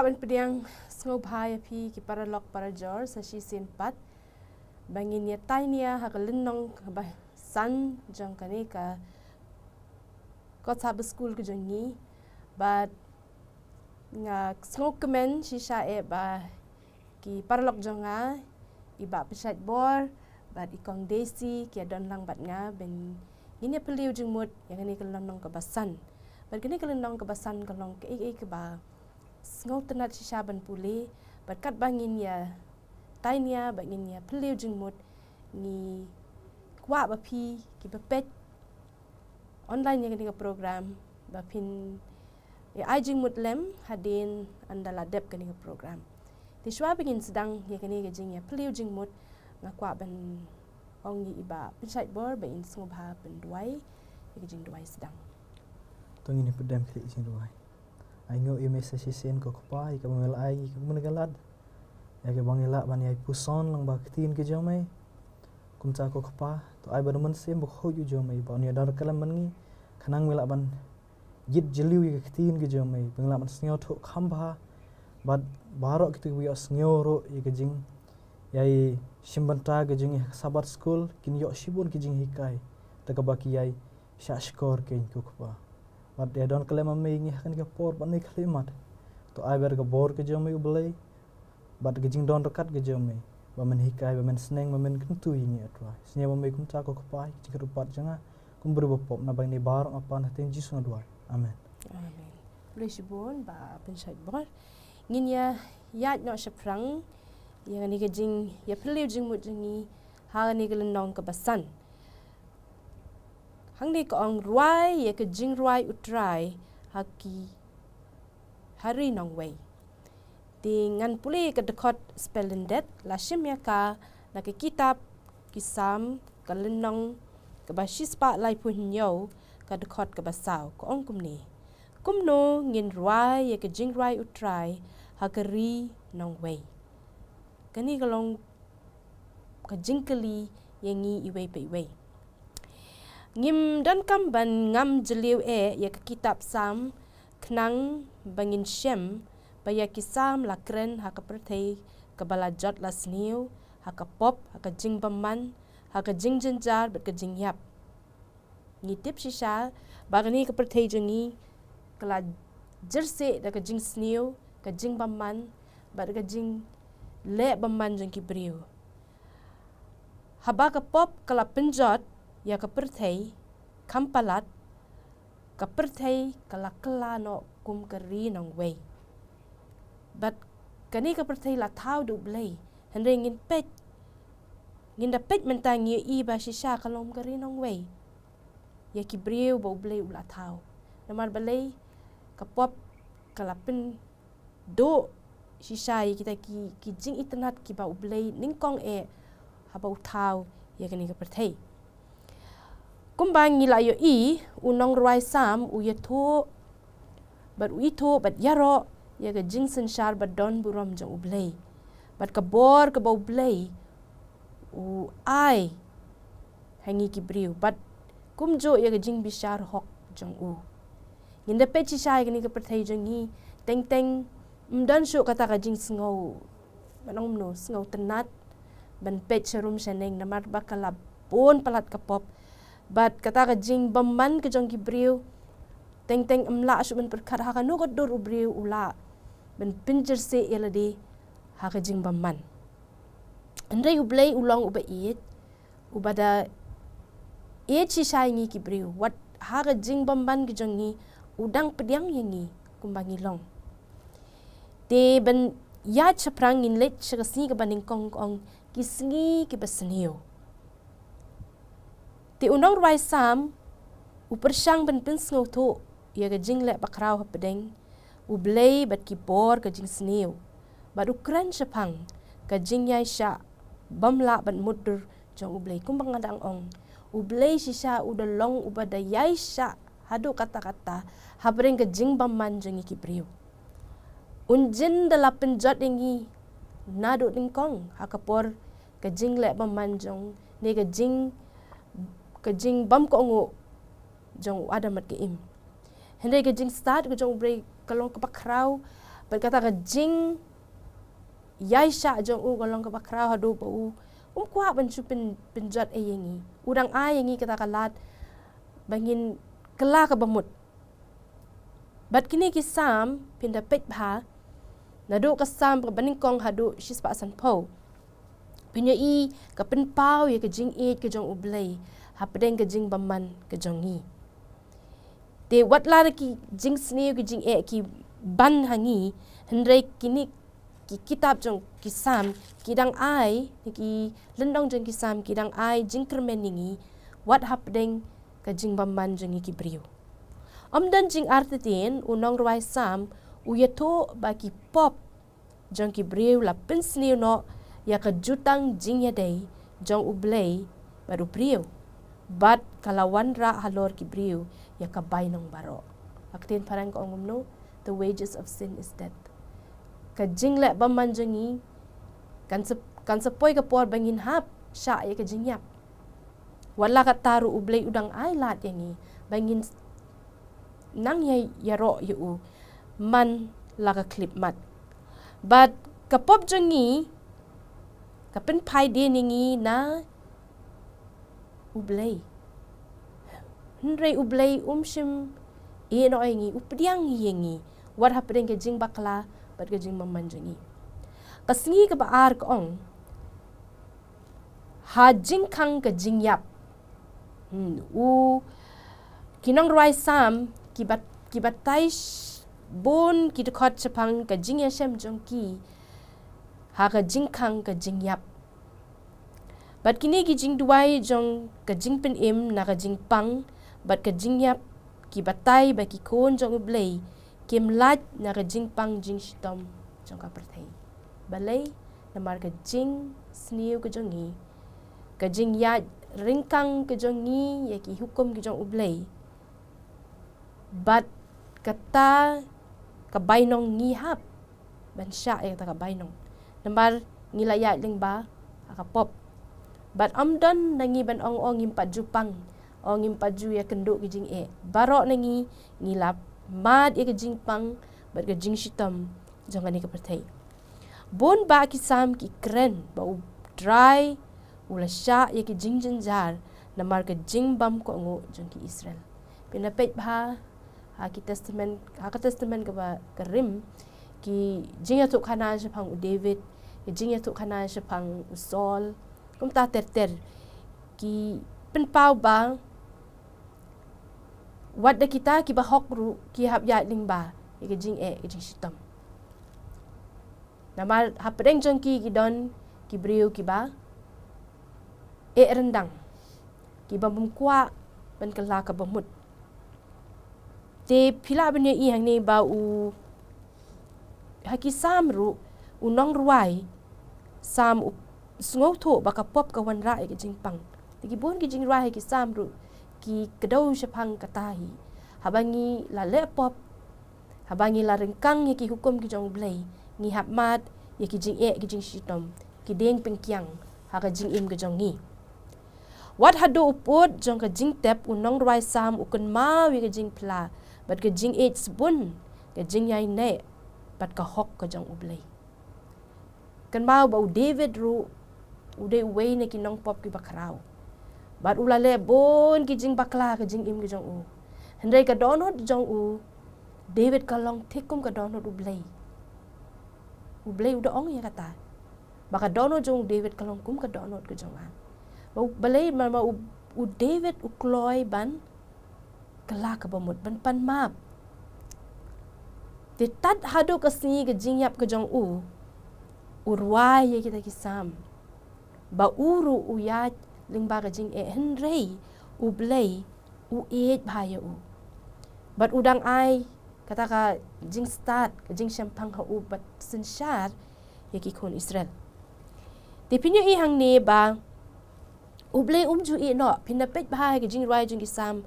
ban pediang ngobhaya phi ki para lok para jor sa si sin pat bangin ya tainia ha kalinong ba san jang kani ka ko sa school ko jongi but nga ngok kemen si sha e ba ki para lok jonga iba pesat bor but ikong desi ki don lang bat nga ben ini peliu jengmut yang kani kalinong ka basan but kani kalinong ka basan kalong ke ba ngau tenat si saban puli berkat bangin ya tainia bangin ya peliu jengmut ni kwa bapi ki bepet online yang kini program bapin ya ajengmut lem hadin andala dep kini program di shwa bangin sedang ya kini gejing ya peliu jengmut ngakwa ban ong ni iba pensai bor ba in ngobha ben duai ya gejing duai sedang tong ini pedam klik sing duai aingo i message sen ko kpai ka mel ai ka mun galad ya ke bangila ban ai puson lang ba tin ke jomai kum cha ko kpa to ai ban mun sem bo khoju jomai ba ni dar kalam man ngi khanang mela ban jit jeliu ke tin ke jomai bangla ban snyo tho khamba bad baro kitu wi snyo ro ye ke jing yai simbanta ke jing sabat school kin yo shibun ke jing hikai ta ka baki yai sha skor ke ko kpa but they don't claim a me ngi kan ke por ban ni klimat to ai ber ke bor ke jomai ublei but ke jing don rekat ke jomai ba men hikai ba men sneng ba men kentu ini atwa snya ba me kum ta ko kpai jing rupat janga kum ber bopop na bang ni bar apa na ten jisu dua amen amen bless bon ba pensai bor ngin ya yat no seprang yang ni ke jing ya peliu jengmut jengi ha ni ke lenong ke basan hang ni ko ong ruai ya ke jing ruai utrai haki hari nong wei dengan puli ke dekot spelendet la shimya ka na ke kitab kisam ke lenong ke basis pa lai pun nyo ke dekot ke basau ko ong kumno ngin ruai ya ke jing ruai utrai hakari nong wei kani kalong ke jingkeli yangi iwei pe wei ngim dan kamban ngam jeliu ya ke kitab sam knang bangin shem baya kisam lakren ha ka perthei ka balajot lasniu ha ka pop ha ka jing baman ha ka jing jenjar bet ka jing yap ngitip shisha bagani ka perthei jengi kala jerse da ka jing sniu ka jing baman bat ka jing le baman jeng ki briu haba ka pop kala penjot ya ka perthei kampalat ka perthei kala kala no kum kari nong wei but kani ka perthei la thau du blei hendre ngin pet ngin da pet mentang ye i ba shisha kalom kari nong wei ya ki briu bo blei ula thau namar balei ka pop kala pen do shisha ye kita ki jing internet ki ba blei ningkong haba uthau ya kani ka perthei kumbang ngila yo unong ruai sam u ye thu but u thu but yaro ya ga jingsen shar but don buram jang ublei but ka bor ka ba ublei u ai hangi ki briu but kumjo ya ga jing bishar hok jang u nginda pe chi shai gani ka perthei jang hi teng teng mdan shu kata ka jing sngo manong no sngo tenat ban pe cherum shaneng namar bakala bon palat ka pop but kata ka jing baman ke jong ki briu teng teng amla ashu ben perkhat ha ka no god dor ubriu ula ben pinjer se eladi ha ka jing baman andai ublei ulong uba it ubada chi shai ngi ki briu wat ha ka jing baman ke jong ni udang pediang yangi kumbangi long te ben ya chaprang in let chakasi ka baning kong kong kisngi ki basniu ti unong ruai sam upersyang ben pinsngo tho ya ga jing le bakrau hapedeng ublei bat ki bor ka jing sniu bat ukran chapang ka jing yai sha bamla ban mudur jong ublei kumbang adang ong ublei shisha udalong ubada yai sha hadu kata-kata habreng ka jing bamman jong ki priu unjin dala penjot ingi nadu ningkong hakapor ka jing le bamman jong ne ka jing bam ko ngo jong adamat ke im hende ka jing start ka jong brei kalong ka pakrau berkata ka jing yai sha jong u golong ka bakrau hadu pa u kuat ban chu penjat yengi udang yengi kata kalat bangin kela ka bamut bat kini kisam pinda pet bha nadu kasam ka baning kong hadu shis pa san po pinya i ka pen pau ye ka jing e ka jong ublei hapdeng ka jing baman ka jong ni te wat la ki jing sni ka jing e ki ban hangi hendrai kini ki kitab jong kisam kidang ai ki lendong jong kisam kidang ai jing kermen ningi wat hapdeng ka jing baman jong ki brio dan jing artitin unong ruai sam uyeto baki pop jong ki brio la pensni no ya ka jutang jing ya dei jong ublei baru brio bat kalawan ra halor ki brio ya ka bainong baro aktin parang ko ngumno the wages of sin is death ka jing le baman jongi kan sepoi ka por bangin hap sya ya ka jing yap wala ka taru ublei udang ai lat yangi bangin nang yaro yu man laga klip mat but kapop jongi kapen pai dia ningi na ublei hendrei ublei shim no aingi updiang yengi what happening ke jing bakla bat ke jing mamanjongi kasngi ka baar ko ong ha jing kang ke jing yap kinong ruai sam kibatai bon kidekot sepang ka jing yasem jongki ha ka jing kang ka jing yap bat kini ki jing duai jong ka jing pen im na ka jing pang bat ka jing yap kibatai ba ki kon jong ublei kim lat na ka jing pang jing shitom jong ka perthai balai na mar ka jing sniu ka jongi ka jing ya ringkang ka jongi ya ki hukum ki jong ublei bat kata kabainong ngihap ban sya ay kata kabainong nambar ngilaya ling ba akapop bat amdan nangi ban ong impat jupang ong impat ju ya kenduk kijing barok nangi ngilap mad ya kijing pang bat kijing shitam jangan ni kepertai bon ba kisam ki kren ba dry ula sya ya kijing jenjar namar kijing bam ko ngo jong ki Israel pinapet ba Haki testament ke ba kerim ki jingya tuk khana sepang David ki jingya tuk khana sepang Saul kum ta ter ki penpau ba wat da kita ki ba hok ru ki hap ya ling ba ki jing ki jing shitam nama hapdeng jong ki don ki brio ki ba rendang ki ba bumkwa ban kala ka bamut te pila benya i hang ni ba haki sam ru unong ruai sam sngau tho baka pop ka wan ra ki jing pang ki bon ki jing ruai ki sam ru ki kedau sepang katahi habangi la le pop habangi la rengkang ki hukum ki jong blai ni hap mat ki jing ki jing shitom ki deng pengkiang ha ka jing im ki jong ni wat hado upod jong ka jing tep unong ruai sam ukun ma wi ka jing pla bat ka jing sebun ka jing yai ne bat ka hok ka jong ublei kan mau ba David ru ude wei ne ki nong pop ki bakrau bat ulale bon ki jing bakla ka jing im ki jong u hendai ka donot jong u David ka long thikum ka donot ublei uda ong ya kata baka donot jong David ka long kum ka donot ka jong an ba balai ma u David u kloy ban kala ka bamut ban pan map te tat hado ka sni ka jing yap ka jong u urwai ye kita kisam ba uru uyat ling ba ka jing henrei u blei u bhaya u bat udang ai kata ka jing start ka jing champang ha u bat sensyar ye ki kon Israel te pinyo i hang ne ba u blei ju no pinapet bhaya ka jing ruai jing kisam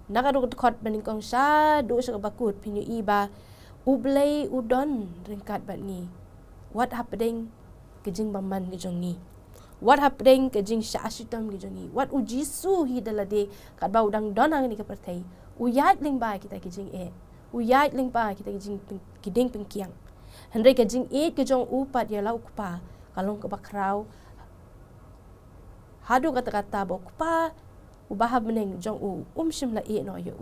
nakadukot kot baning kong sya do siya bakut pinyo iba ublay udon ringkat bat ni what happening kejing baman kejong ni what happening kejing sya asyutam kejong ni what ujisu hi dalade kat ba udang donang ni kapertai uyat ling ba kita kejing uyat ling ba kita kejing kiding pengkiang Hendai ka jing e ke jong upat ya lau kupa kalong ke bakrau hadu kata-kata bo kupa ubah meneng jong shim la e no ya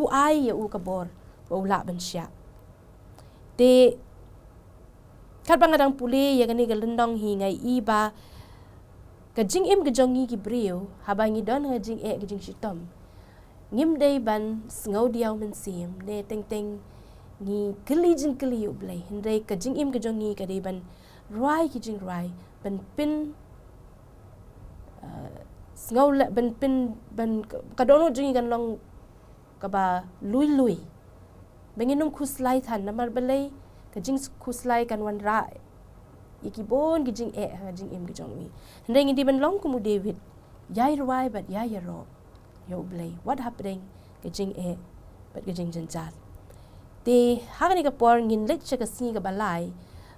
ai ya kabor bo la ban sya te kat bangadang puli ya kani galendong hi ngai iba ka jing im ke jong ngi ki brio habangi don ha jing e ke jing shitom ngim dei ban ngau diaw men sim ne teng teng ngi keli jing keli yu blai hendai ka jing im ke jong ngi ka dei ban rai ki jing rai ban pin ngau la ban pin ban ka dono jing kan long ka ba lui benginum khuslai than namar balai ka jing khuslai kan wan ra iki bon ki jing e ha jing im ki jong wi hendai ngi di ban long kumu David yai rai but yai ro yo blai what happening ka jing e but ka jing janjat te hagani ka por ngin lek cha ka si ka balai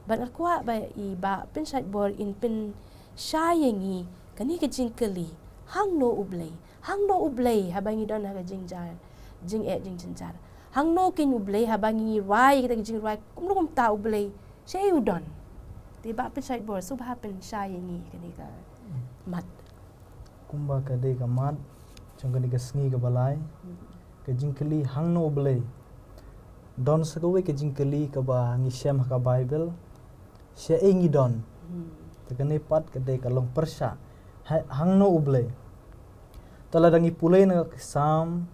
ban akwa ba I ba pin side bor in pin shayengi kani ka jing kali hang no ublay habangi don ha ka jing jar jing e jing janjat hang no kin ublay habangi rai kita jing rai kum ta ublay shay udon te ba pin side bor so ba pen shayengi kani ka mat kumba ka dei ka mat chong kani ka sngi ka balai ka jing kali hang no ublay don sagawe ke jingkeli ka ba ngi shem ka bible she ngi don te kane pat ke de ka long persha hang no uble tala dangi pulai na sam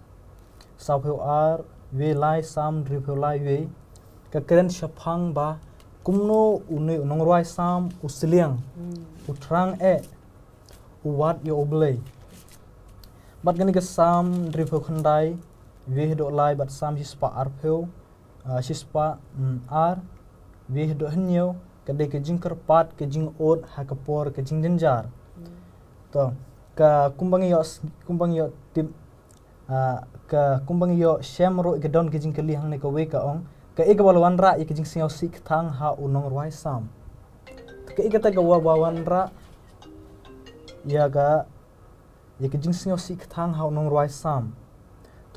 sapeu ar we lai sam dripeu lai we ka keren shapang ba kumno une nongroi sam usliang utrang e uwat yo uble bat kani ka sam dripeu khandai we do lai bat sam hispa arpeu shispa ar we do henyo kade ke jing kerpat ke jing ot ha kapor ke jing janjar to ka kumbang yo tip ka kumbang yo shamro ke don ke jing kali hang ne ka we ka ong ka e ka balwan ra ke jing singaw sik thang ha unong rwai sam ka e ka ta ga wawan ra ya ga ye ke jing singaw sik thang ha unong rwai sam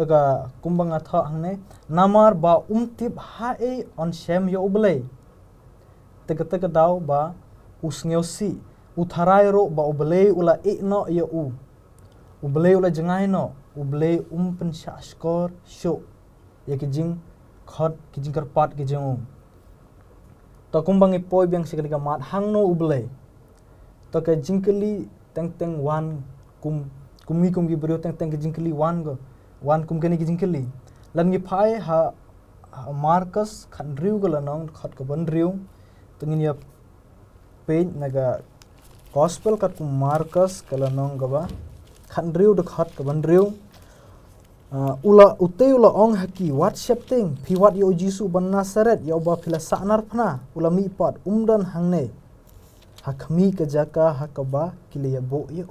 taga kumbang atha hangne namar ba tip ha e on shem yo ublay taga daw ba usngyo si utharai ro ba ublay ula e no yo ublay ula jangai no ublay pen sha skor sho ye kijing khot kijing karpat kijing to kumbang e poi byang sikali ka mat hang no ublay to ka jingkali teng wan kumgi brio teng jingkali wan kum kani kijing keli lan ngi phai ha Marcus khan riu gala nong khat ka ban riu tungin ya page naga gospel kat kum Marcus kala nong gaba khan riu de khat ka ban riu ula ong haki WhatsApp ting phi wat yo Jisu ban Nasaret yo ba phila sanar phna ula mi pat umdan hangne hakmi ka jaka hakaba kile ya bo ya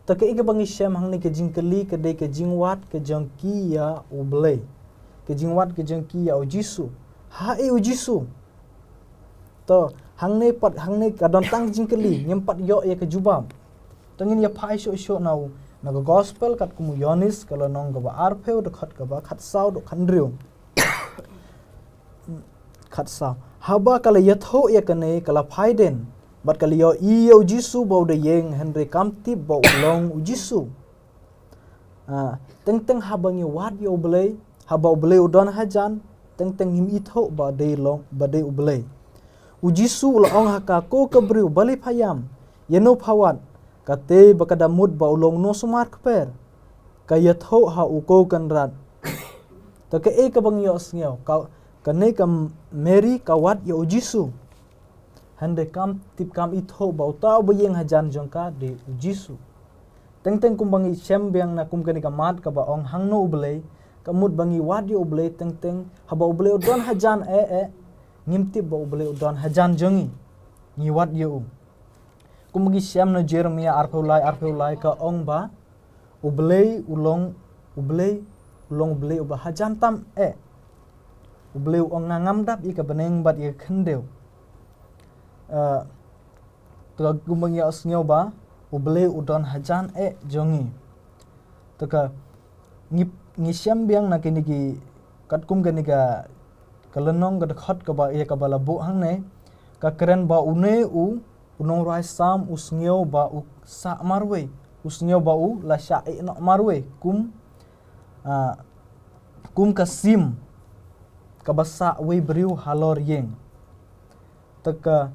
tak ke bangi shem hangni ke jingkeli ke de ke jingwat ke jangki ya ublay ke jingwat ke jangki ya Jisu ha e Jisu to hangne kadon tang jingkeli nyempat yo ya ke jubam tangin ya phai sho nau naga gospel kat kumu Yonis kala nong ga ba arpeu de khat ga ba khat saw do khandriu khat saw haba kala yatho ya kane kala phaiden bat kali yo Jisu bau de yeng Henry kamti bau long Jisu teng habangi wat yo ublay haba ublay udon hajan teng him itho ba de long ba de ublay Jisu la ong haka ko kabriu bali phayam yeno phawat kate bakadamut ba ulong no sumar kper kayatho ha uko kanrat to ke e ka bang yo snyo ka kane kam Mary kawat yo Jisu hande kam tip kam itho bauta bayeng hajan jongka de Jisu teng kumbangi shem byang na kumkani kamat ka ba ong hangno ublay kamut bangi wadi ublay teng haba ublay don hajan ngimtip ba ublay don hajan jongi ni wat yo kumbangi shem no Jeremia arpeulai ka ong ba ublay ulong uba hajan tam ublay ong ngamdap ika beneng bat ika khendeu tuka gumbang ya osnyo ba ublay udon hajan jongi tuka ngi syam biang na kinigi kat kum kaniga kelenong ka dekat ka ba ia ka bala bu hang ne ka keren ba une unong rai sam usngeu ba u sa marwe usngeu ba u la sha e no marwe kum ka sim ka basa we briu halor yeng taka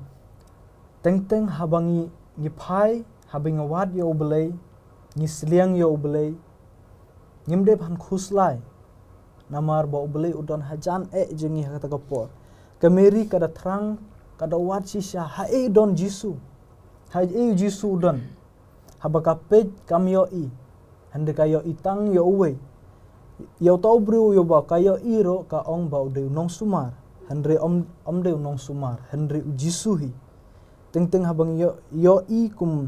teng habangi ni phai habing wat yo belai ni sliang yo belai ngimde phan khuslai namar ba belai udon hajan jengi kata kapor kameri kada thrang kada wat sisha ha don jisu ha jisu udon habaka pej kamyo i hande kayo itang yo uwe yo tau bru yo ba kayo iro ka ong ba ude nong sumar handre om de nong sumar handre jisu hi teng habang yo i kum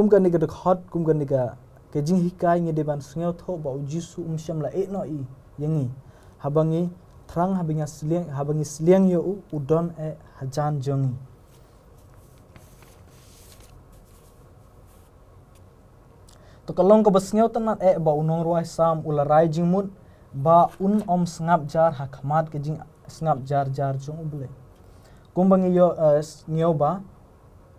kan ni ka hot kum kan ni ka kejing hikai ngi deban sngeu tho ba jisu syam la no i yengi habangi thrang habangi sliang yo udon hajan jongi to kalong ka basngeu tanat ba unong ruai sam ularai jingmut ba om sngap jar hakmat kejing sngap jar jong uble kumbangi yo ngeu ba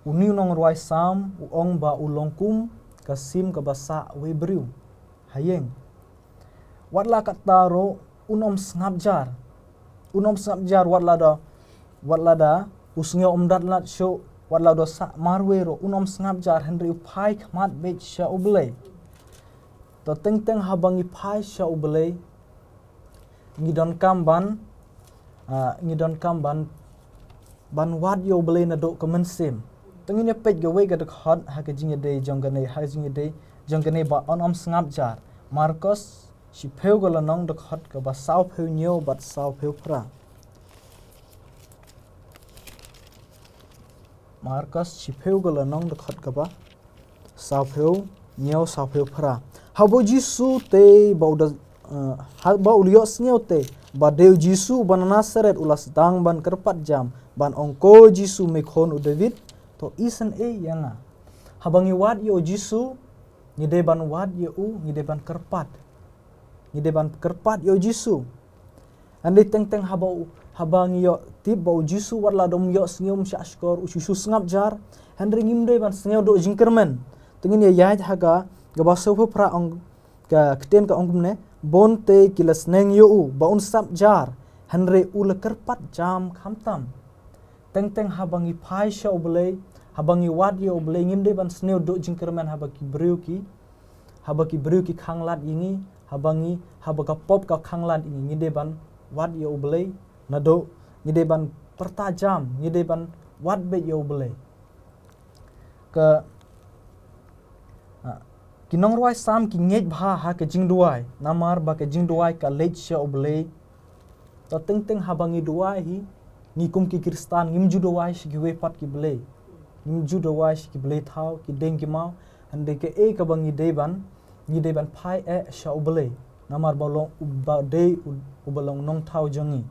uni unong ruai sam ong ba ulongkum kasim ka basa we briu hayeng watla kataro unom sngap jar watla da usngeu omdat lat sho watla do sa marwe ro unom sngap jar henry upai khmat be sha uble to teng habangi pai sha uble ngidon kamban ban wat yo uble na do kemensim tengine pej gawe ga dek hot ha ka jinge de jongane ba onom sngap jar Marcos si pheu gola nong dek hot ka ba sau pheu nyo bat sau pheu pra Marcos si pheu gola nong dek hot ka ba sau pheu nyo sau pheu pra habo jisu te ba uda ba ulio sneu te ba deu jisu ban nasaret ulas dang ban kerpat jam ban ongko jisu mekhon u David to isen yanga habangi wat yo jisu ngide ban wat yo ngide ban kerpat yo jisu andi teng habangi yo tip bau jisu wat la dom yo sngum sha skor ususu sngap jar handring ngimde ban sneu do jingkermen tengin ya haga gaba sofu pra ong ka kten ka ongumne bonte kilas neng yo ba un sap jar handre ul kerpat jam khamtam teng habangi phai sha uble habangi wat yo uble ngimde ban sneu do jingkermen habaki briu ki khanglat ini habaka pop ka khanglat ini ngide ban wat yo uble nado ngide ban pertajam ngide ban wat be yo uble ke kinong ruai sam ki ngej bha ha ke jingduai namar ba ke jingduai ka lej sha uble to teng habangi duai hi nikum ki kristan ngimju duai shi we pat ki ble ngimju duai shi ki ble thau ki deng ki mau hande ke ka bangi deban phai sha uble namar balong ba de ubalong nong thau jongi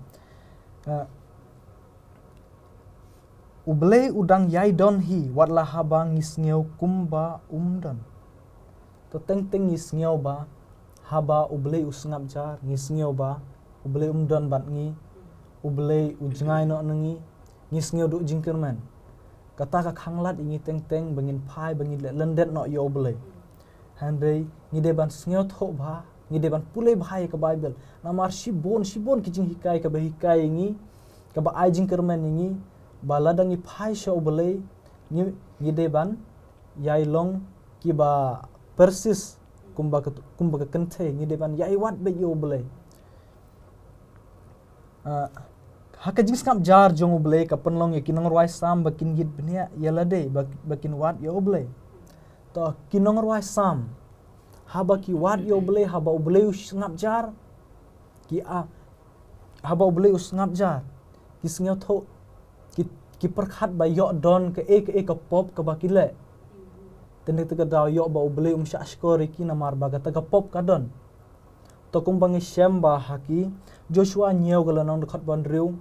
uble udang yai don hi watla habang ngisngeu kumba umdan to teng ngisngeu ba haba uble usngap jar ngisngeu ba uble umdan bat ngi uble ujngai no nangi ngisngeu do jingkerman kata ka khanglat ingi teng bengin phai bengin lendet no yo uble handai ngide ban sngew tho ba ngide ban pule bhai ka bible namar shibon kijing hikai ka hikai ngi ka ba ai jingkerman ngi baladang i phai sha uble ngide ban yai long ki ba persis kumba ka kenthe ngide ban yai wat be yo uble haka jing skap jar jong uble ka penlong ya kinong ruai sam bakin git benia yalade bakin wat yo uble to kinong ruai sam haba ki wat yo uble haba uble ngap jar haba uble ngap jar ki sngew tho ki perkhat ba yo don ke ka pop ka bakile tende te ka daw yo ba uble sha skor ki namar ba ka pop ka don to kumbangi shem ba haki Joshua nyeu gala nong dekat ban riu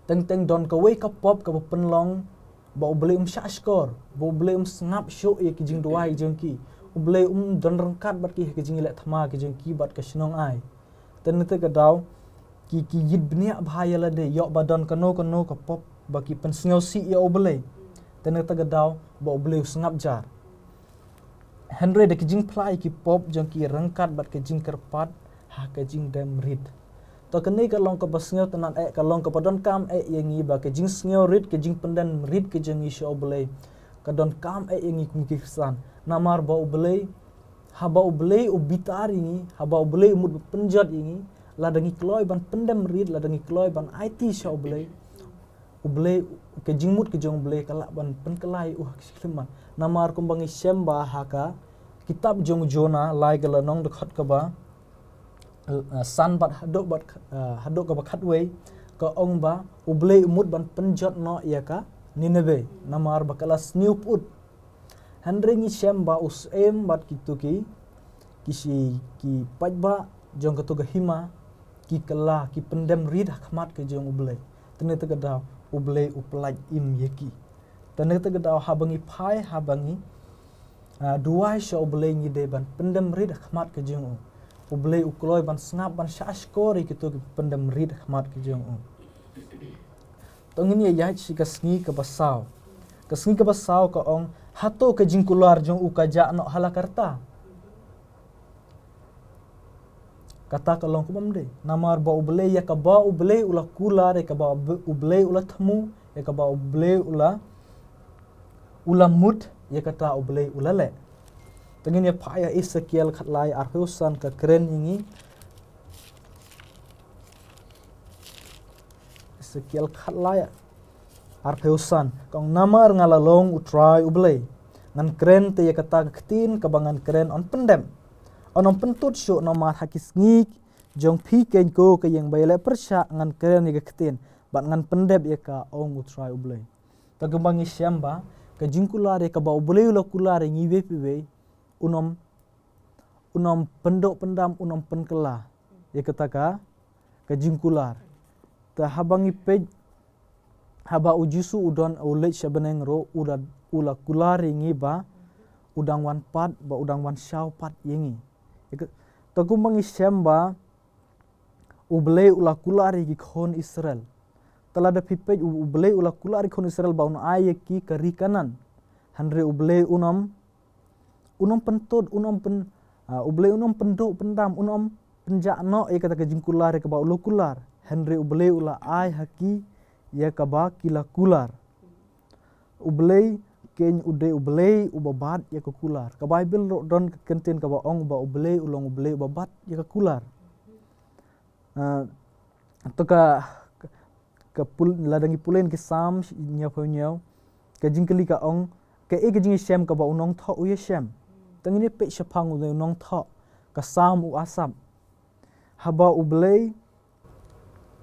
teng don ka we ka pop ka penlong ba uble sha skor ba uble snap show ye ki jing duai jengki uble don rangkat bat ki jing le thama ki jengki bat ka snong ai tende te ka daw ki yid bnia bahaya la de yok badan kano ka pop baki pensngau si ya obele tene tagadau ba obele sengap jar Henry de kijing plai ki pop jong ki rangkat bat kijing kerpat ha kijing dem rid to kene ka long ka basngau tenan ka long ka padon kam yengi ba kijing sngeau rid kijing pendan rid kijing i obele ka don kam yengi kum ki san namar ba obele haba obele ubitari ni haba obele umut penjat yengi ladangi kloy ban pendem rid ladangi kloy ban IT sha obele ke jingmut ke jong obele kala ban penkelai kisleman namar kumbangi semba haka kitab jong Jona lai gala nong dekhat ka ba san bat hadok ka ba khatwei ka ong ba obele umut ban penjat no ya ka Nineve namar bakala sniup ut handringi semba usem bat kituki kisi ki pajba jong katuga hima ki kala ki pendem rid khmat ke jong obele tene tegada obele uplaj im yeki tene tegada habangi phai habangi duai sha obele ngi de ban pendem rid khmat ke jong obele ukloy ban snap ban shashkori kitu ki pendem rid khmat ke jong tongini ya chi kasngi ke basau ka ong hato ke jingkular jong ukaja no halakarta kata kalong kumam de namar ba ubele ya ka ba ubele ula kula re ka ba ubele ula thamu ya ka ba ubele ula mut ya kata ubele ula le tengin ya phaya Ezekiel khatlai arhusan ka kren ingi Ezekiel khatlai arhusan kong namar ngalalong utrai ubele ngan kren te ya kata ktin kabangan kren on pendem onom pentut syuk nomar hakis ngik jong pi ken ko ke yang baile persya ngan keren ni ketin bat ngan pendep ya ka ong utrai ublei tagembangi syamba ke jingkulare ka ba ublei ula kulare ngiwe piwe unom pendok pendam unom penkela ya ketaka ke jingkular ta habangi pej haba ujusu udon ulet syabeneng ro ula kulare ngiba udang wan pat ba udang wan syau pat yengi tagumangi semba ublei ula kulari ki khon Israel talada pipej ublei ula kulari khon Israel ba un aye ki kari kanan handre ublei unom pentod ublei unom pendok pendam unom penjakno e kata ke jingkular ke ba ulu kular handre ublei ula ay haki ya ka ba kila kular ublei ken ude ublei ubabat ya ke kular ka bible don kenten ka ba ong ba ublei ulong ublei ubabat ya ke kular to ka ladangi pulen ke sam nya phonyau ke jingkeli ka ong ke ke jingi shem ka ba unong tho u ye shem tangini pe shapang u unong tho ka sam u asam haba ublei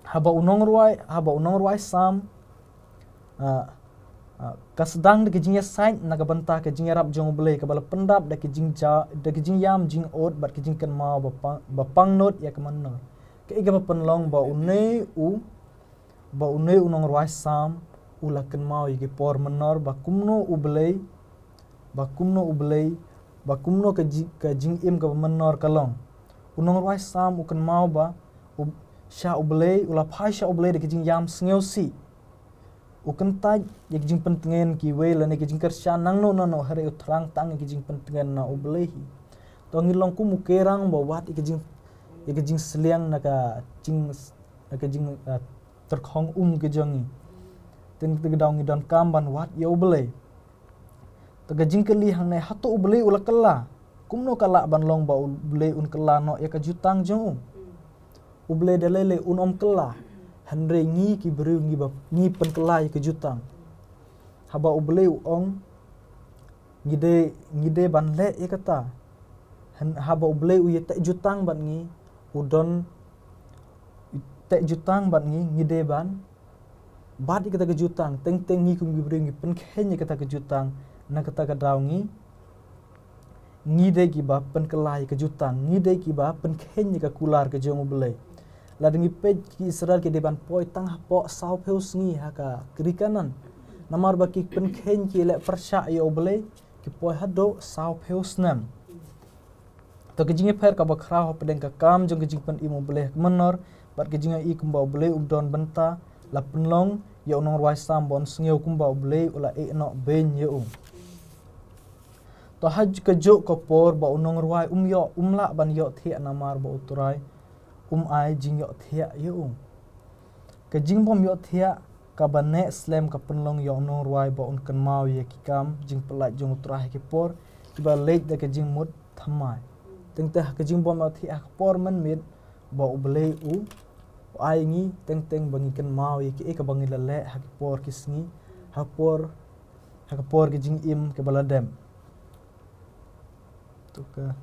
haba unong ruai sam kasedang de kijing sain naga banta kijing rap jong ublei ka bala pendap de kijing yam jing ot bat kijing kan mau bapang not ya kemanor ke iga penlong ba unei unong ruai sam ula kan mau yigi por menor ba kumno ublei ke jing im ka menor kalong unong ruai sam ukan mau ba sha ublei ula phai sha ublei de kijing yam sngew si ukan taj ya kijing pentengen ki we la ne kijing kersya nang no hari utrang tang kijing pentengen na ublei to ngilong ku mukerang bawat kijing seliang naka kijing terkhong kejangi ten tegedang ngidon kamban wat ya ublei to kijing keli hang ne hatu ublei ula kala kumno kala ban long ba ublei un kala no ya ka jutang jong ublei dalele unom kala handre ngi ki bru ngi penkelai ke jutang haba ublei ong ngide ban le ya kata haba ublei u yete jutang ban ngi udon te jutang ban ngi ngide ban bat kata ke jutang teng ngi kum bru ngi penkhen kata ke jutang na kata ka daw ngide ki ba penkelai ke jutang ngide ki ba penkhen ka kular ke jong ublei ladangi pej ki Israel ke deban poi tang po sau peus ngi haka kiri kanan namar baki penkhen ki le persya ya ublei ki poi hado sau peus nam to kijing per ka bakra ho pedeng ka kam jong kijing pen imu bleh menor bat ke jinga I kumbau bele ubdon benta la penlong ya unong ruai sam bon sngeu kumbau bele ula no ben ye to haj ke jo ko por ba unong ruai yo umla ban yo thia namar ba uturai ai jing yo thia ye ke jing bom yo thia ka bane slam ka penlong yo unong ruai ba un kan mau ye kikam jing pelai jong uturai ke por ba lek de ke jing mut thamai teng teh ke jing bom yo thia por man mit ba ubele ai ngi teng bangi kan mau ye ke bangi lele ha ke por kisngi ha por ke jing im ke baladem tu ga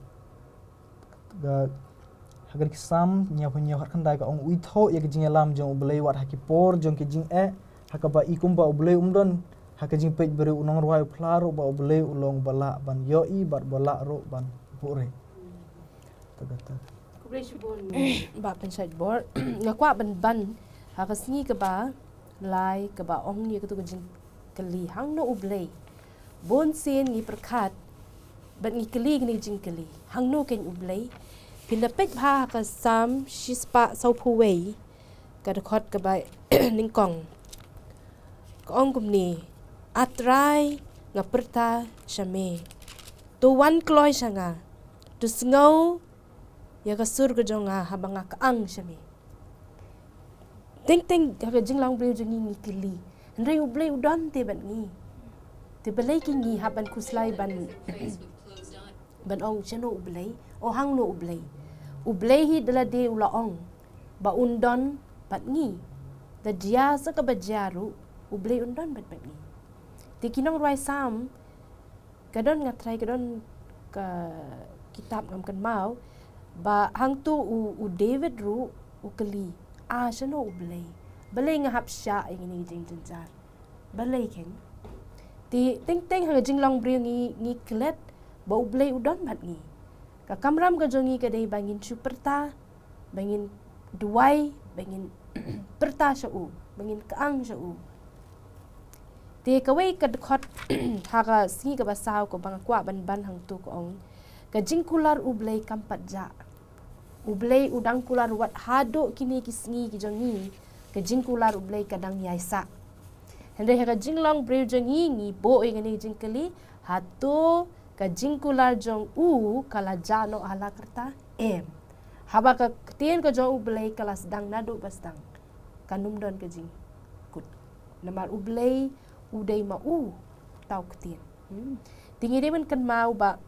hagar kisam nya hat khandai ka ong ui tho ye ke jing lam jong ubele wat ha ke por jong ke jing ha ka ba ikum ba ubele umdon ha ke jing pej beri unong ruai plaro ba ubele ulong bala ban yo I bat bala ro ban pore ta ba pensat bor ngakwa ban hakasngi ke ba lai ke ba ong ni ke tu jing keli hang no ublei bon sen ni perkat ban ni keli ni jing keli hang no ken ublei pinapet ba ka sam shispa sau phuwei ka khot ke ba ningkong ka ong kum ni atrai ngaperta shame to wan kloi sanga to sngau ya ka sur ka jonga habanga ka ang shame teng ha jing lang bre jongi ni kili ndai ublei udon te ban ni te belai ki ngi haban kuslai ban ong cheno ublei o hang no ublei hi dala de ula ong ba undon bat ngi da dia sa ka bajaru ublei undon bat ni te kinong ruai sam kadon ngatrai kadon ka kitab ngam kan mau ba hang tu u David ru u keli shano ublei balai ngahap sya ini jing jenjar balai ken ti teng ha jing long bri ngi klet ba ublei udon bat ngi ka kamram ka jongi ka dei bangin superta bangin duai bangin perta sya bangin kaang sya te kawai ka khot ha ka singi ka basaw ko bang kwa ban hang tu ko ong ka jing kular ublei kampat ja ublei udang kular wat hado kini kisngi ki jongi ka jing kular ublei kadang yaisa hende ha ka jing long breu jongi ngi bo ngani jing kali hato ka jing kular jong kala jano hala kerta haba ka tien ka jong ublei kala sedang nado basdang kanum don ka jing kut namar ublei udai ma tau ketien tingi dia kan mau ba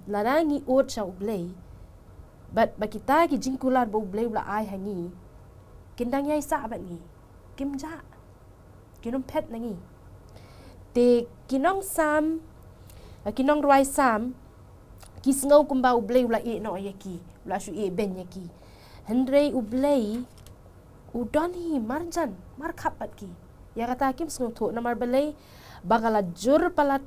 larangi ot sa ublei ba kita ki jingkular ba ublei ula ai hangi kindang yai sa bat ni kimja kinum pet nangi te kinong sam kinong ruai sam kisngau kumba ublei ula no yaki ula shu ben yaki hendrei ublei udon hi marjan markhap bat ki ya kata kim sngau tho namar balai bagala jur palat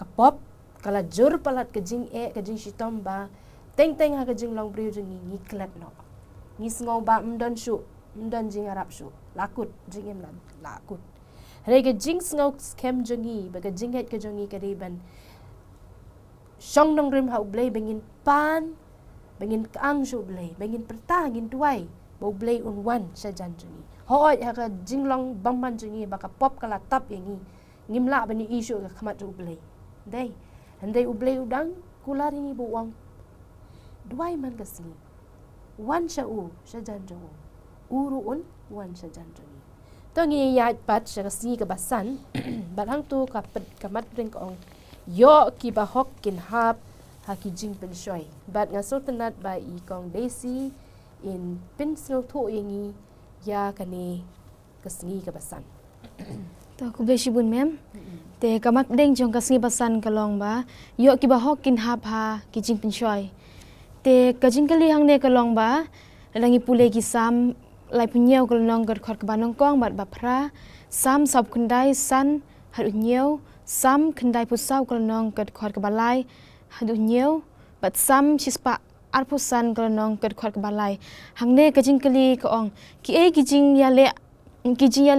kapop kala jur palat ke jing shitom ba teng ha ke jing long briu jing ngi klet no ngi sngau ba mdon jing arab shu lakut jing em lakut re ke jing sngau skem jongi ba ke jing het ke jongi ke ban shong nong rim ha ublei bengin pan bengin kaang shu ublei bengin perta ngin tuai ba ublei unwan sa jan jongi hoi ha ke jing long bangman jongi ba ka pop kala tap yangi ngimla bani isu ka khamat ublei dai andai ublei udang kular ini buang duai man kasni wan sha janjo uruun wan sha janjo ni to ngi ya pat sha kasni ka basan barang tu ka kamat ring ong yo ki ba hok kin hap ha ki jing pen shoi bat nga sultanat ba I kong desi in pencil tho yangi ya kani kasni ka basan to ku besibun mem te kamak deng jong kasngi basan kalong ba yo ki ba hokin hap ha ki jing pinchoi te kajing kali hang ne kalong ba langi pule ki sam lai punyau kalong gar khot ka banong kong bat ba phra sam sab khundai san hadu nyeu sam khundai pusau kalong gar khot ka balai hadu nyeu bat sam chispa arpusan kalong gar khot ka balai hang ne kajing kali ka ong ki jing ya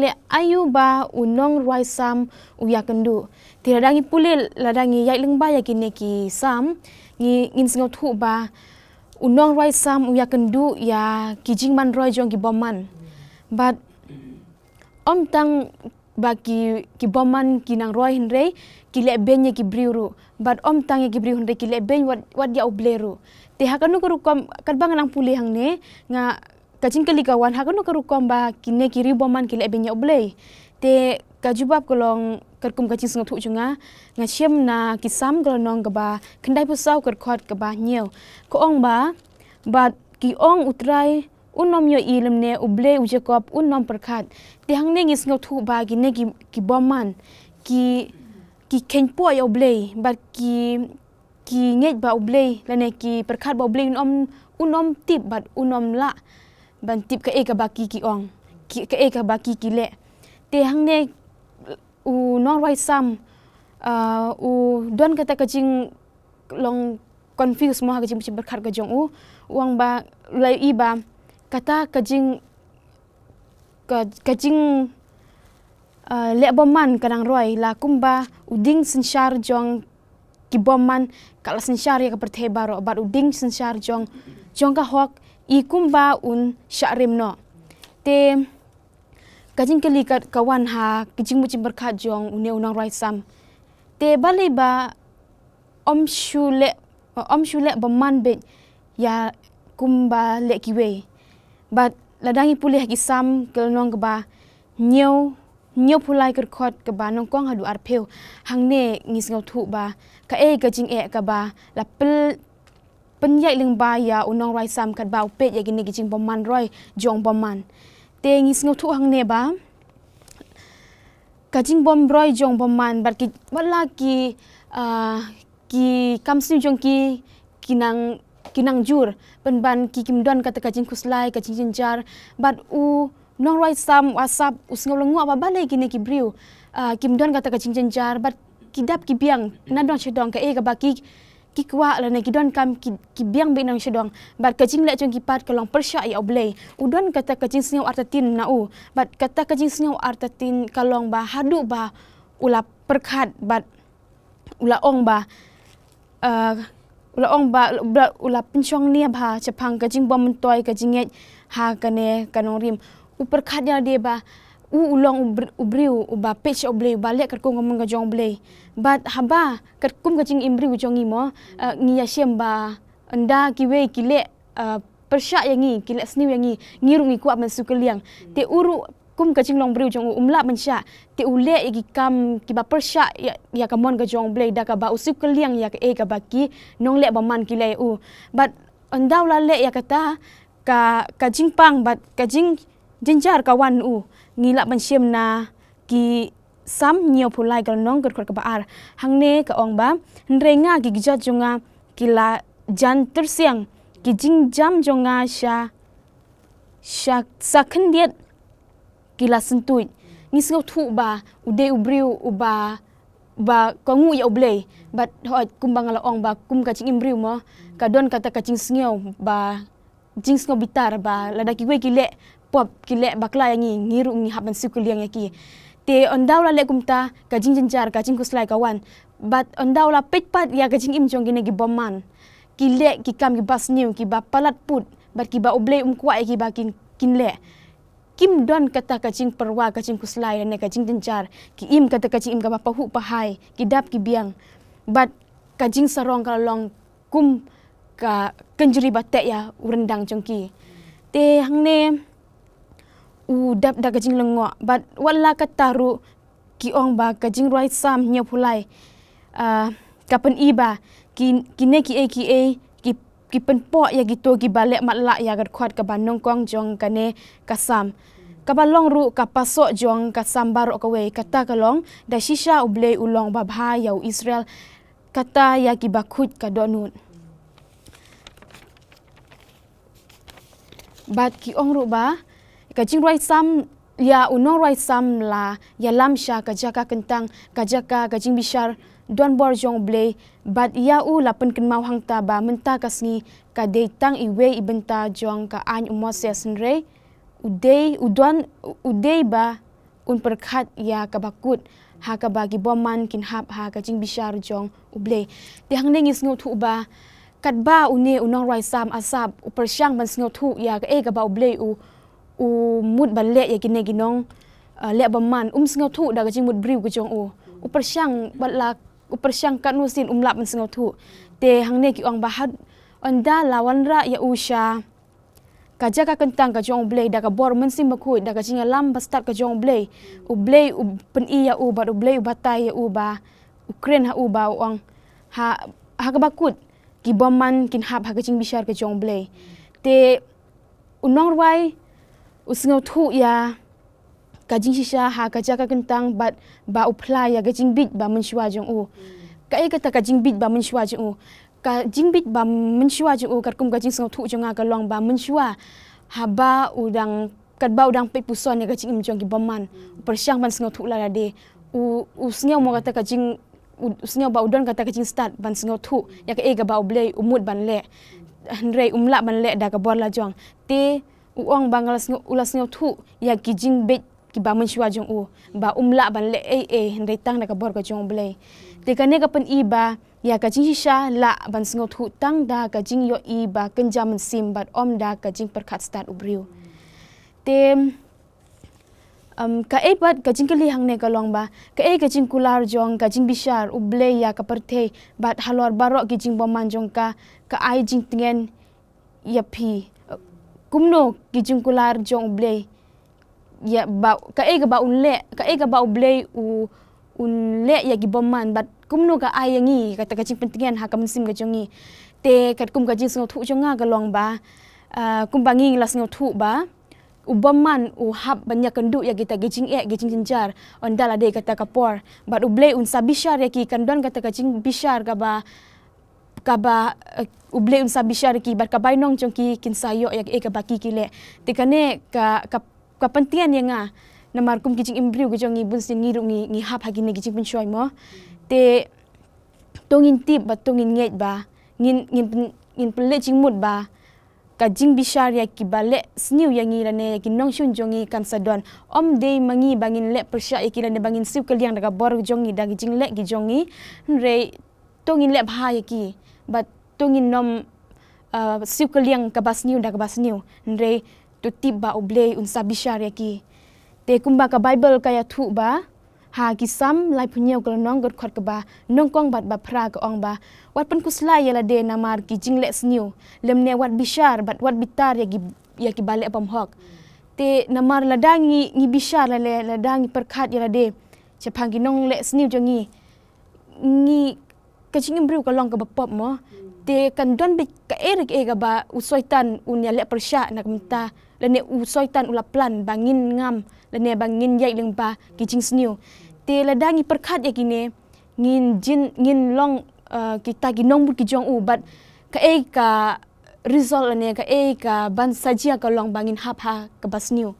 le ayu ba unong ruai sam uya kendu tiradangi pule ladangi yai lengba yakine ki sam ngin sngau thu ba unong roi sam u ya kendu ya kijing man roi jong ki boman. But om tang bagi ki boman ki nang roi hinrei ki le benye ki briuru. But om tang ya ki briu hinrei ki le ben wat ya ubleru. Te hakanu kerukom kadbang nang pulih hang ne nga kajing kali kawan hakanu kerukom ba kine ki riu boman ki le benye ublei. Te kajubab kolong kerkum kacing sengat hu junga nga siem na kisam kolong ke ba kendai pusau kerkhot ke ba nyeu ko ong ba bat ki ong utrai unom yo ilem ne uble ujakob unom perkhat ti hang ne ngis ngot hu ba gi ne ki boman ki kenpo ya uble bat ki nget ba uble la ne ki perkhat ba uble unom tip bat unom la ban tip ke ka ba ki ong ki ka ba ki le te hang ne u nong roi sam u don kata kajing long confuse mo kajing berkhat kajong uang ba lai iba kata kajing le boman kadang roi la kumba uding sensyar jong ki boman kala sensyar ya kaperthe baro bar uding sensyar jong ka hok i kumba un syarim no te kajing kali kawan ha kajing mucim berkhat jong une unang roi sam te balai ba om shule boman be ya kumba le kiwe but ladangi pulih ki sam kelnong ke ba nyeu pulai kerkhot ke ba nongkong hadu arpeu hang ne ngis ngau thu ba ka kajing ka ba la pel penyai ling ba ya unang roi sam kat ba upet ya gini kajing boman roi jong boman te ngis ngau thu hang ne ba kajing bom roi jong boman bar ki wala ki kamsni jong ki kinang jur ban ki kimdon kata kajing kuslai kajing jenjar bat u nong roi sam wasap usngau lengu apa balai kini ki briu kimdon kata kajing jenjar bat kidap ki biang nadong chedong ka ka baki ki kwa la na kidon kam ki biang be nang chedong bat kajing le jong ki pat kalong persya ya oblei udon kata kajing sngau artatin na bat kata kajing sngau artatin kalong ba hadu ba ula perkhat bat ula ong ba ula pensyong ni ba chapang kajing bom toy kajing ha kane kanong rim uperkhat ya de ba ulong ubriu uba pech oblei balik kerkung ngomong kajong oblei bat haba kerkum kajing imbriu jong imo ngi yasiem ba anda kiwe kile persya yangi kile sniu yangi ngirung iku amen sukeliang te uru kum kajing long briu jong umla mensya te ule igi kam ki ba persya ya kamon kajong oblei da ka ba usukeliang ya ka baki nong le ba man kile bat anda ula le ya kata kajing pang bat kajing jenjar kawan ngilak pensiem na ki sam nyau pulai kal nong ker ka baar hang ne ka ong ba nrenga ki gijat jonga kila jan tersiang ki jing jam jonga sha sakhendiet kila sentui ngisngau thu ba ude ubriu uba kongu ya oblei bat hoi kumbang la ong ba kum ka ching imbriu mo ka don kata ka ching sngau ba jing sngau bitar ba lada ki we ki le pop kile bakla yangi ngiru ngi haban sikuliang yaki te ondaw la lekumta kajing jenjar kajing kuslai kawan but ondaw la petpat ya kajing imjong gine gi bomman kile ki kam gi bas new ki ba palat put bat ki ba oble kwa ki ba kinle kim don kata kajing perwa kajing kuslai ne kajing jenjar ki im kata kajing im ga ba pahu pahai ki dap ki biang but kajing sarong kalong kum ka kenjuri batek ya urendang jongki te hangne dap da kajing lengo but wala kataru ki ong ba kajing roi sam nya pulai kapen iba kine ki penpo ya gitu ki balik matla ya gad khwat ka banong kong jong kane kasam kabalong ru kapasok jong kasam barok kawe kata kalong da shisha uble ulong babha ya Israel kata ya ki bakut ka donut bat ki ong ru ba kajing roi sam ya unong roi sam la ya lamsha kajaka kentang kajaka kajing bishar don bor jong ble bat ya la pen ken mau hang ta ba menta kasni ka de tang iwe ibenta jong ka an umoses nre udei ba un perkhat ya kabakut ha ka bagi boman kin hap ha kajing bishar jong uble ti hang nengis ngau thu ba kat ba une unong roi sam asap upersyang ban sngo thu ya ka e ka ba ublei u mut ban le ya kine ginong le baman sngo thu da ka jing mut briu ka jong u upersyang balak upersyang kan nusin umlap ban sngo thu te hangne ki ong ba had onda lawan ra ya usha kaja ka kentang ka jong blei da ka bor mensim bakui da ka jinga lam bastat ka jong blei u pen iya u ba u blei u batai ya u ba Ukraine ha u ba ong ha ka bakut ki boman kin hap ha ka jing bishar ka jong blei te unong rwai usngo thu ya ka jing shisha ha kaja ka kentang ba u phla ya ka jing bit ba menshwa jong u ka e ka jing bit ba menshwa jong u ka jingbit ba menshua ju kat kum ka jing song thu jonga ka long ba menshua haba udang kat ba udang pe puson ya ka jing jong ki baman persyang ban song thu la de u sngew mo kata ka jing sngew ba udon kata ka jing start ban song thu ya ka e ga ba blei umut ban le rei umla ban le da ka bor la jong te ong bangal sngew thu ya ki jing bet ki ba menshua jong u ba umla ban le rei tang da ka bor ka jong blei te ka ne ka pen i ba ya ka jing sha la ban sngo thu tang da ka jing yo i ba kenjam sim bat om da ka jing perkat start ubriu te ka e bat ka jing kali hang ne ka long ba ka e ka jing kular jong ka jing bishar uble ya ka perthei bat halor barok ki jing boman jong ka ai jing tingen ya phi kumno ki jing kular jong uble ya ba ka e ba unle ka e ba uble unle ya ki boman bat kumno ka ayangi kata ka jing pentingan ha ka mensim ka jongi te kat kum ka jing sngo thu jonga ka long ba kum bangi las sngo thu ba ubaman u hab banyak kendu ya kita gijing jinjar ondala de kata ka por bat uble un sabishar ya ki kandon kata ka jing bishar ka ba uble un sabishar ki bat ka bainong jong ki kin sayo ya ka ba ki le te kane ka pentingan ya nga namar kum gijing imbriu ka jongi bun sin ngiru ngi hab ha gine gijing pensoi mo te tongin tip ba tongin nget ba ngin pele jing mut ba ka jing bishar ya ki bale sniu yang ngi lane ki nong shun jongi kan sadon om de mangi bangin le persya ya ki lane bangin siu kaliang daga bor jongi dagi jing le gi jongi re tongin le bha ya ki ba tongin nom siu kaliang ka bas niu daga bas niu re to tip ba oble un sa bishar ya ki te kumba ka bible ka ya thu ba ha ki sam lai punyau kal nong got khot ka ba nong kong bat ba phra ka ong ba wat pen kuslai yala de namar ki jingle sniu lemne wat bishar bat wat bitar ya ki bale apam hok te namar ladangi ngi bishar ladangi perkhat yala de chapang ki nong le sniu jongi ngi ka jing imbriu ka long ka bapop mo te kan don be ka erik e ga ba usoitan unya le persya nak minta lene usoitan ula plan bangin ngam lene bangin yai leng ba ki jing sniu te ladangi perkhat ya kine ngin long kita ginong bu ki jong u bat ka result lene ka ban sajia ka long bangin hap ha ka basniu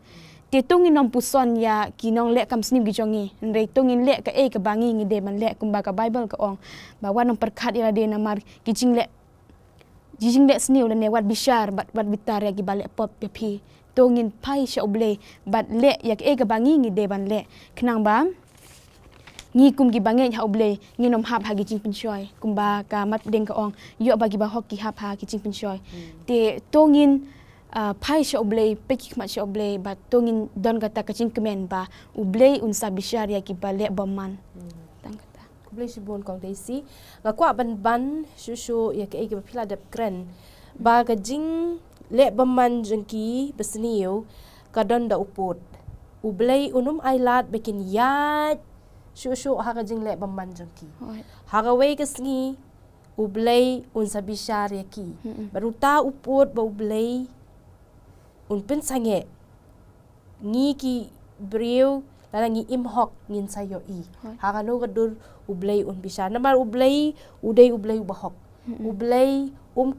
te tungin nom puson ya kinong le kam sniu gi jongi re tungin le ka bangi ngi de man le kumba ka bible ka ong ba wanong perkhat ya de namar ki jing le sniu lene wat bishar bat bitar ya gi bale pop ya phi tongin pai sha oble bat le ya ka bangi ngi de ban le knang ba ngi kum gi bange ha oble ngi nom hap ha gi jing pinchoi kumba ka mat deng ka ong yo bagi ba hok ki hap ha gi jing pinchoi te tongin pai sha oble peki mat sha oble bat tongin don kata ka jing kemen ba oble un sa bishar ya ki bale baman tang kata kuble sibon kong desi ga kwa ban shushu ya ka ba phila dap kren ba ga jing le baman jengki besniu ka don da uput uble unum ailat bekin yat shushu ha ga jing le baman jengki ha ga we ka sngi uble un sa bishar ya ki baruta uput ba uble un pen sange ngi ki breu lala ngi imhok ngin sayo i ha ga no ga dur uble un bishar namar uble udai uble bahok uble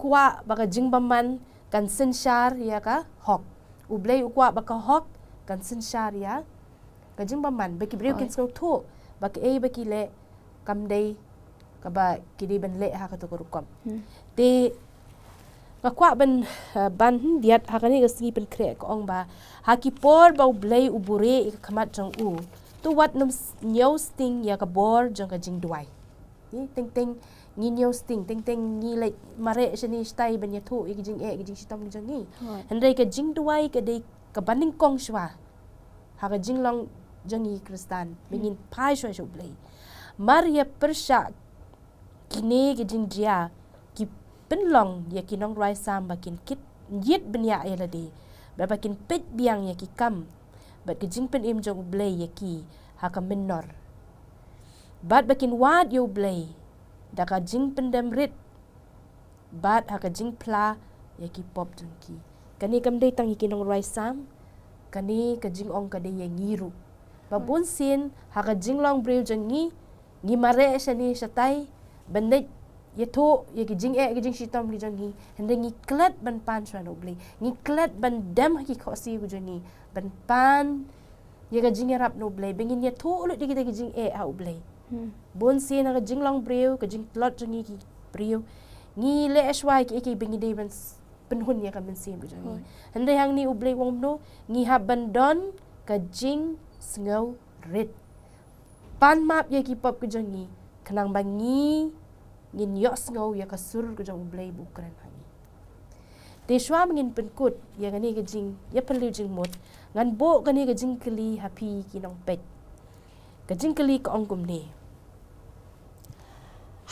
kwa baka jing baman kan senshar ya ka hok uble ukwa baka hok kan senshar ya ka jing baman baki breu kin sno thu baki baki le kam dei ka ba kidi ban le ha ka to rukom te ngakwa ban diat ha kani gasi pen kre ko ong ba ha ki por ba uble ubure khamat jong u tu wat num nyau sting ya ka bor jong ka jing duai ni ting nyo sting teng ngi like mare shani stai ban ya thu jing sitom jing ngi handai ka jing duai ka dei ka baning kong shwa ha ka jing long jangi kristan bengin pai shwa shu blai maria persha kine ke jing dia ki penlong ya kinong rai sam bakin kit yet benya ya ladi bakin pet biang ya ki kam bat ke jing pen im jong blai ya ki ha ka menor bat bakin wad yo blai da ka jing pendam rit bat ha ka jing pla ya ki pop jong ki kani kam dei tang kinong rai sam kani ka jing ong ka dei ya ngiru babun sin ha ka jing long bril jong ngi mare shani shatai bandai ye tho ye ki jing sitom li jong hi hende ngi klat ban pan shwa no blai ngi klat ban dam ki khosi gu jong ni ban pan ye ka jing rap no blai bengin ye tho lu dikita ki jing ha blai bon sin ha ka jing long bril ka jing plot jong ki bril ngi le shwai ki bengin dei ban penhun ye ka men sim gu jong ni hende hang ni blai wong no ngi ha ban don ka jing sngau rit pan map ye ki pop gu jong ni kanang bangi ngin yos ngau ya kasur ke jong blai bukran hani de shwa ngin penkut ya ngani ke jing ya perlu jing mot ngan bo ngani ke jing keli happy kinong pet ke jing keli ko ongkum ni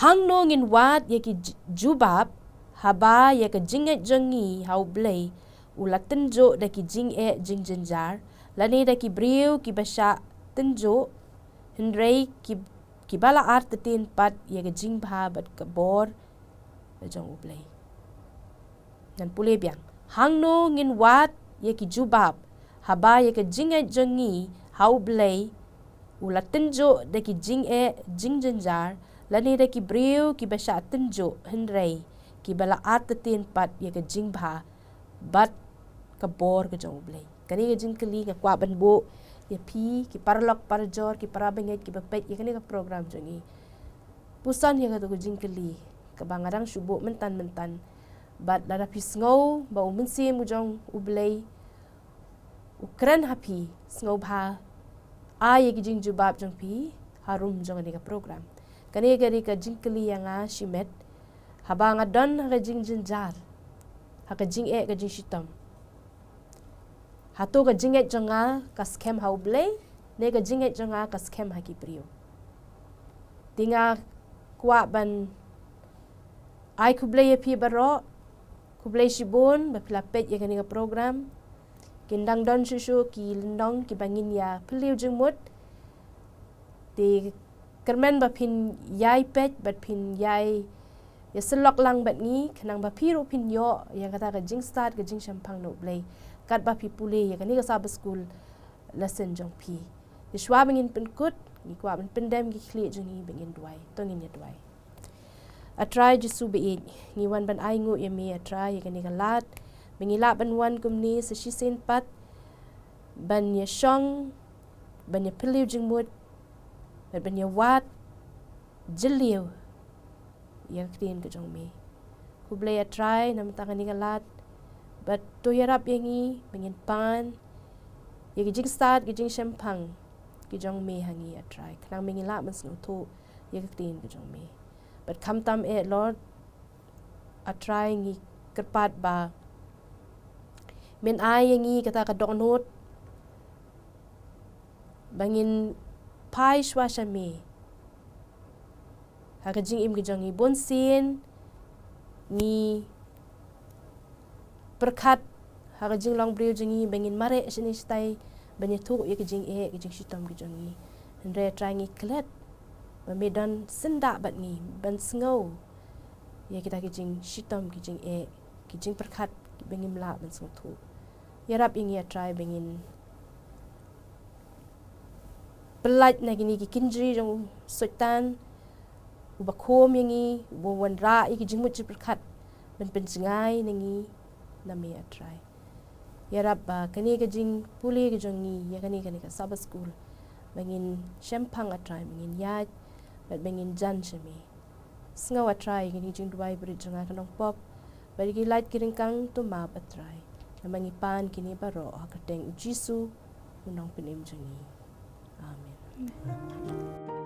hang no ngin wat ya ki jubab haba ya ke jing jongi hau blai ulaten jo da ki jing jing jenjar lani da ki briu ki basha tenjo hendrei ki bala art tin pat ye ga jing bha bat ka bor jong ublai nan pule biang hang no ngin wat ye ki jubab haba ye ka jing jongi hau blai ulaten jo da ki jing jing jenjar lani da ki briu ki basha tenjo hendrei ki bala art tin pat ye ka jing bha bat ka bor ka jong ublai kani ga jing kali ka kwa ban bo ya pi ki parlok parjor ki parabenget ki bapet ya kani ka program jongi pusan ya ka to jing kali ka bangarang shubo mentan bat lara pi sngo ba umensi mu jong ublei ukran happy sngo bha a ye ki jing jubab jong pi harum jong ni ka program kani ka jing kali yang a shimet habanga don ha jing jenjar ha ka jing ka jing shitam hato ka jinget jonga ka scam hau blai ne ka jinget jonga ka scam haki priyo tinga kwa ban ai ku blai pi baro ku blai shibun ba pilapet ya kani ka program kindang don shushu ki lindong ki bangin ya piliu jengmut di kermen ba pin yai pet bat pin yai ya selok lang bat ni kenang ba piru pin yo ya kata ka jing start ka jing champang no blai kat ba pi pule ya kani ka sab school lesson jong pi di shwa bengin penkut ni kwa ben pendem ki khli jong ni bengin duai tongin ya duai a try jisu be ni wan ban ai ngu ya me a try ya kani ka lat bengila ban wan kum ni sa shi sen pat ban ya shong ban ya piliu jing mut ban ya wat jeliu ya krin ka jong me ku blai a try nam ta kani ka lat but to yarap yangi bengin pan ye ki jing start ki jing champang ki jong me hangi a try kanang mengin la man sno to ye ki tin ki jong me but kam tam lord a try ngi kerpat ba men ai yangi kata ka donot bangin pai shwa me ha ka jing im ki jong i bon sin ni berkat ha jing long brio jingi bengin mare sini stai banya tu ye jing ki jing shitam ki jongi andre try ngi klet ba medan senda bat ni ban sngo ye kita ki jing shitam ki jing ki jing berkat bengin la ban sng tu yarap ingi try bengin pelat na gini ki kinjri jong sultan uba khom yangi bo wan ra ki jing mut berkat ban penjengai nangi nami a try yarab kani ka jing puli ka jongi ya kani ka sab school bangin champang a try bangin ya bat bangin jan chami sngaw a try kani jing duai bri jonga kanong pop bari ki light kiring kang to ma a try namangi pan kini baro ha kateng jisu unang pinim jongi amen